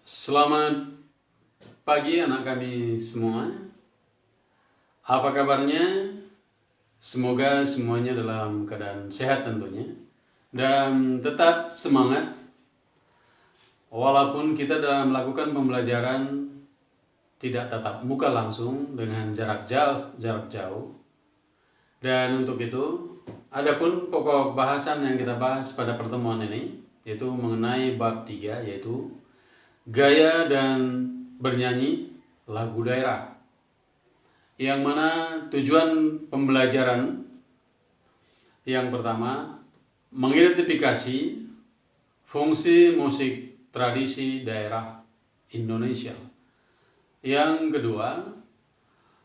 Selamat pagi anak kami semua. Apa kabarnya? Semoga semuanya dalam keadaan sehat tentunya. Dan tetap semangat. Walaupun kita dalam melakukan pembelajaran tidak tatap muka langsung dengan jarak jauh. Dan untuk itu, adapun pokok bahasan yang kita bahas pada pertemuan ini yaitu mengenai bab 3, yaitu gaya dan bernyanyi lagu daerah, yang mana tujuan pembelajaran yang pertama mengidentifikasi fungsi musik tradisi daerah Indonesia. Yang kedua,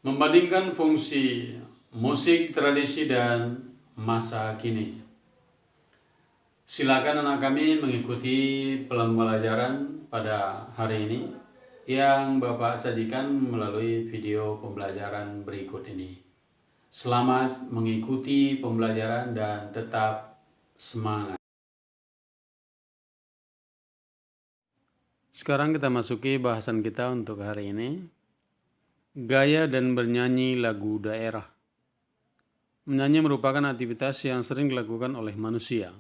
membandingkan fungsi musik tradisi dan masa kini. Silakan anak kami mengikuti pembelajaran pada hari ini yang Bapak sajikan melalui video pembelajaran berikut ini. Selamat mengikuti pembelajaran dan tetap semangat. Sekarang kita masuki bahasan kita untuk hari ini. Gaya dan bernyanyi lagu daerah. Menyanyi merupakan aktivitas yang sering dilakukan oleh manusia.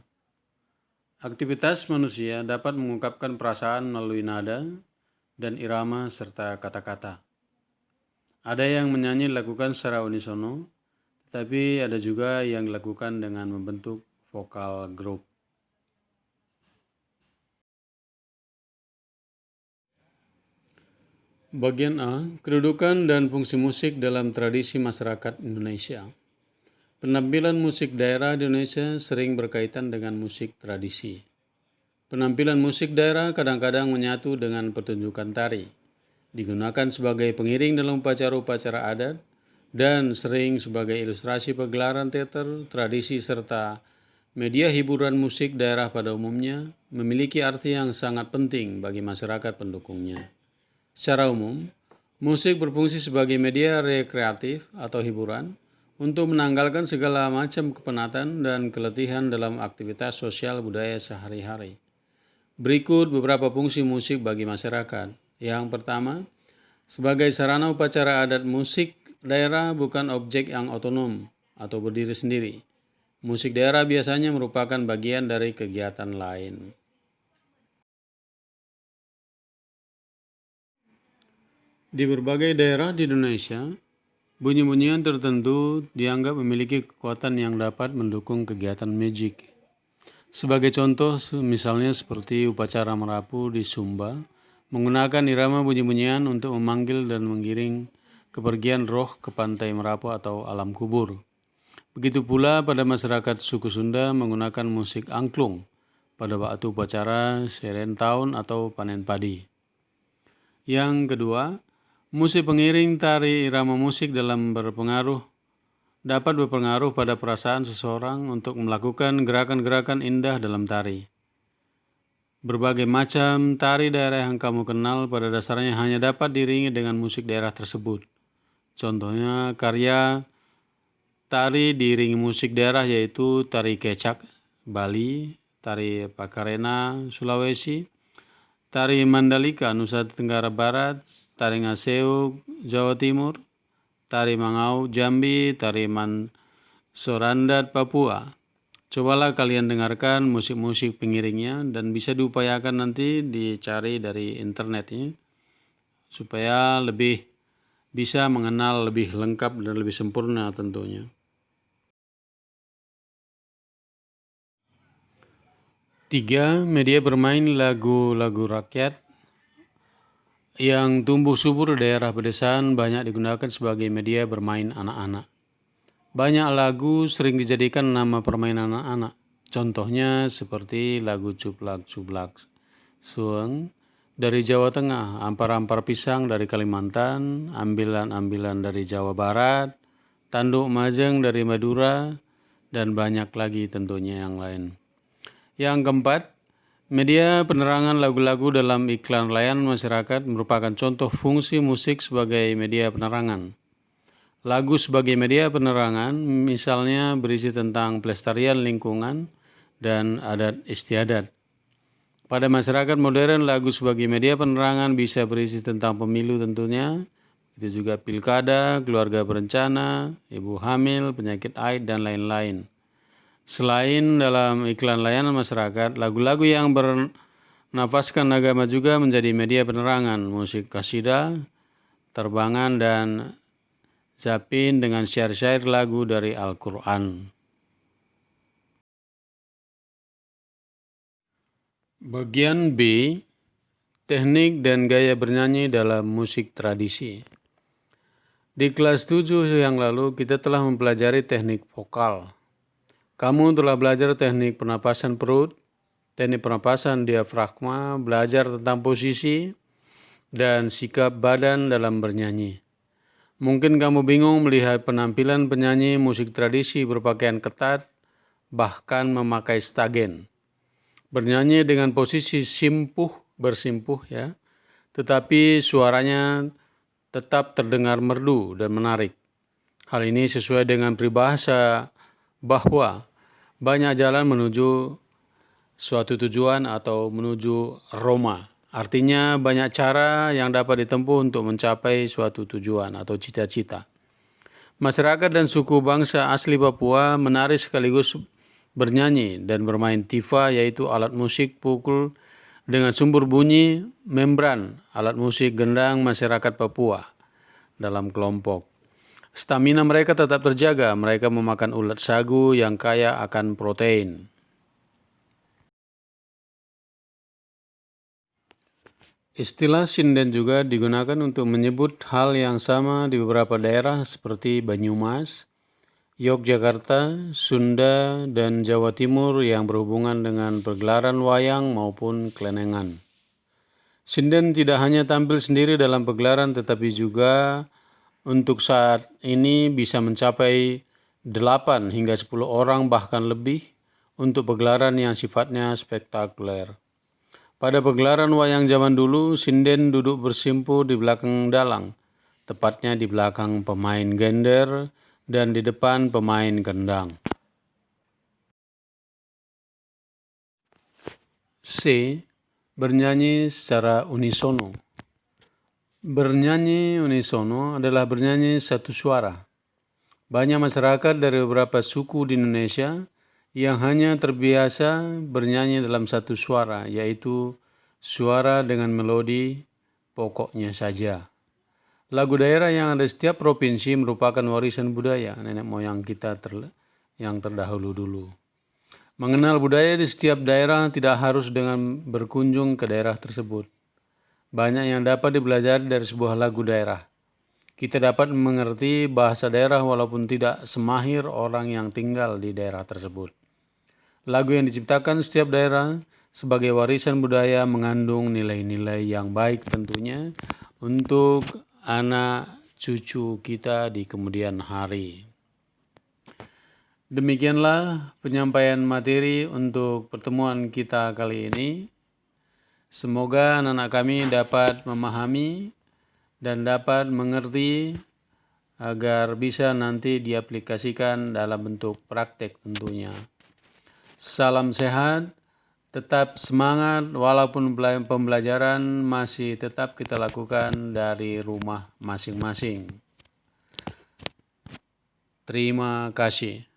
Aktivitas manusia dapat mengungkapkan perasaan melalui nada dan irama serta kata-kata. Ada yang menyanyi dilakukan secara unisono, tetapi ada juga yang dilakukan dengan membentuk vokal grup. Bagian A, kedudukan dan fungsi musik dalam tradisi masyarakat Indonesia. Penampilan musik daerah di Indonesia sering berkaitan dengan musik tradisi. Penampilan musik daerah kadang-kadang menyatu dengan pertunjukan tari, digunakan sebagai pengiring dalam upacara-upacara adat, dan sering sebagai ilustrasi pagelaran teater, tradisi, serta media hiburan. Musik daerah pada umumnya memiliki arti yang sangat penting bagi masyarakat pendukungnya. Secara umum, musik berfungsi sebagai media rekreatif atau hiburan untuk menanggalkan segala macam kepenatan dan keletihan dalam aktivitas sosial budaya sehari-hari. Berikut beberapa fungsi musik bagi masyarakat. Yang pertama, sebagai sarana upacara adat, musik daerah bukan objek yang otonom atau berdiri sendiri. Musik daerah biasanya merupakan bagian dari kegiatan lain. Di berbagai daerah di Indonesia, bunyi-bunyian tertentu dianggap memiliki kekuatan yang dapat mendukung kegiatan magic. Sebagai contoh, misalnya seperti upacara Merapu di Sumba, menggunakan irama bunyi-bunyian untuk memanggil dan mengiring kepergian roh ke pantai Merapu atau alam kubur. Begitu pula pada masyarakat suku Sunda menggunakan musik angklung pada waktu upacara Serentahun atau panen padi. Yang kedua, musik pengiring tari irama musik dapat berpengaruh pada perasaan seseorang untuk melakukan gerakan-gerakan indah dalam tari. Berbagai macam tari daerah yang kamu kenal pada dasarnya hanya dapat diiringi dengan musik daerah tersebut. Contohnya karya tari diiringi musik daerah yaitu tari kecak Bali, tari Pakarena Sulawesi, tari Mandalika Nusa Tenggara Barat, tari Ngaseu Jawa Timur, tari Mangau Jambi, tari Mansorandat Papua. Cobalah kalian dengarkan musik-musik pengiringnya dan bisa diupayakan nanti dicari dari internet ya, supaya lebih bisa mengenal lebih lengkap dan lebih sempurna tentunya. Tiga, media bermain lagu-lagu rakyat yang tumbuh subur di daerah pedesaan banyak digunakan sebagai media bermain anak-anak. Banyak lagu sering dijadikan nama permainan anak-anak. Contohnya seperti lagu Cuplak-Cuplak Sueng dari Jawa Tengah, Ampar-Ampar Pisang dari Kalimantan, Ambilan-Ambilan dari Jawa Barat, Tanduk Majeng dari Madura, dan banyak lagi tentunya yang lain. Yang keempat, media penerangan lagu-lagu dalam iklan layanan masyarakat merupakan contoh fungsi musik sebagai media penerangan. Lagu sebagai media penerangan misalnya berisi tentang pelestarian lingkungan dan adat istiadat. Pada masyarakat modern, lagu sebagai media penerangan bisa berisi tentang pemilu tentunya, itu juga pilkada, keluarga berencana, ibu hamil, penyakit AIDS, dan lain-lain. Selain dalam iklan layanan masyarakat, lagu-lagu yang bernafaskan agama juga menjadi media penerangan, musik qasidah, terbangan, dan zapin dengan syair-syair lagu dari Al-Quran. Bagian B, teknik dan gaya bernyanyi dalam musik tradisi. Di kelas 7 yang lalu kita telah mempelajari teknik vokal. Kamu telah belajar teknik pernapasan perut, teknik pernapasan diafragma, belajar tentang posisi dan sikap badan dalam bernyanyi. Mungkin kamu bingung melihat penampilan penyanyi musik tradisi berpakaian ketat, bahkan memakai stagen. Bernyanyi dengan posisi bersimpuh ya, tetapi suaranya tetap terdengar merdu dan menarik. Hal ini sesuai dengan peribahasa bahwa banyak jalan menuju suatu tujuan atau menuju Roma. Artinya banyak cara yang dapat ditempuh untuk mencapai suatu tujuan atau cita-cita. Masyarakat dan suku bangsa asli Papua menari sekaligus bernyanyi dan bermain tifa, yaitu alat musik pukul dengan sumber bunyi membran, alat musik gendang masyarakat Papua dalam kelompok. Stamina mereka tetap terjaga, mereka memakan ulat sagu yang kaya akan protein. Istilah sinden juga digunakan untuk menyebut hal yang sama di beberapa daerah seperti Banyumas, Yogyakarta, Sunda, dan Jawa Timur yang berhubungan dengan pergelaran wayang maupun kelenengan. Sinden tidak hanya tampil sendiri dalam pegelaran tetapi juga untuk saat ini bisa mencapai 8 hingga 10 orang bahkan lebih untuk pegelaran yang sifatnya spektakuler. Pada pegelaran wayang zaman dulu, sinden duduk bersimpuh di belakang dalang, tepatnya di belakang pemain gender dan di depan pemain gendang. C. Bernyanyi secara unisono. Bernyanyi unisono adalah bernyanyi satu suara. Banyak masyarakat dari beberapa suku di Indonesia yang hanya terbiasa bernyanyi dalam satu suara, yaitu suara dengan melodi pokoknya saja. Lagu daerah yang ada di setiap provinsi merupakan warisan budaya nenek moyang kita yang terdahulu dulu. Mengenal budaya di setiap daerah tidak harus dengan berkunjung ke daerah tersebut. Banyak yang dapat dipelajari dari sebuah lagu daerah. Kita dapat mengerti bahasa daerah walaupun tidak semahir orang yang tinggal di daerah tersebut. Lagu yang diciptakan setiap daerah sebagai warisan budaya mengandung nilai-nilai yang baik tentunya untuk anak cucu kita di kemudian hari. Demikianlah penyampaian materi untuk pertemuan kita kali ini. Semoga anak-anak kami dapat memahami dan dapat mengerti agar bisa nanti diaplikasikan dalam bentuk praktek tentunya. Salam sehat. Tetap semangat walaupun pembelajaran masih tetap kita lakukan dari rumah masing-masing. Terima kasih.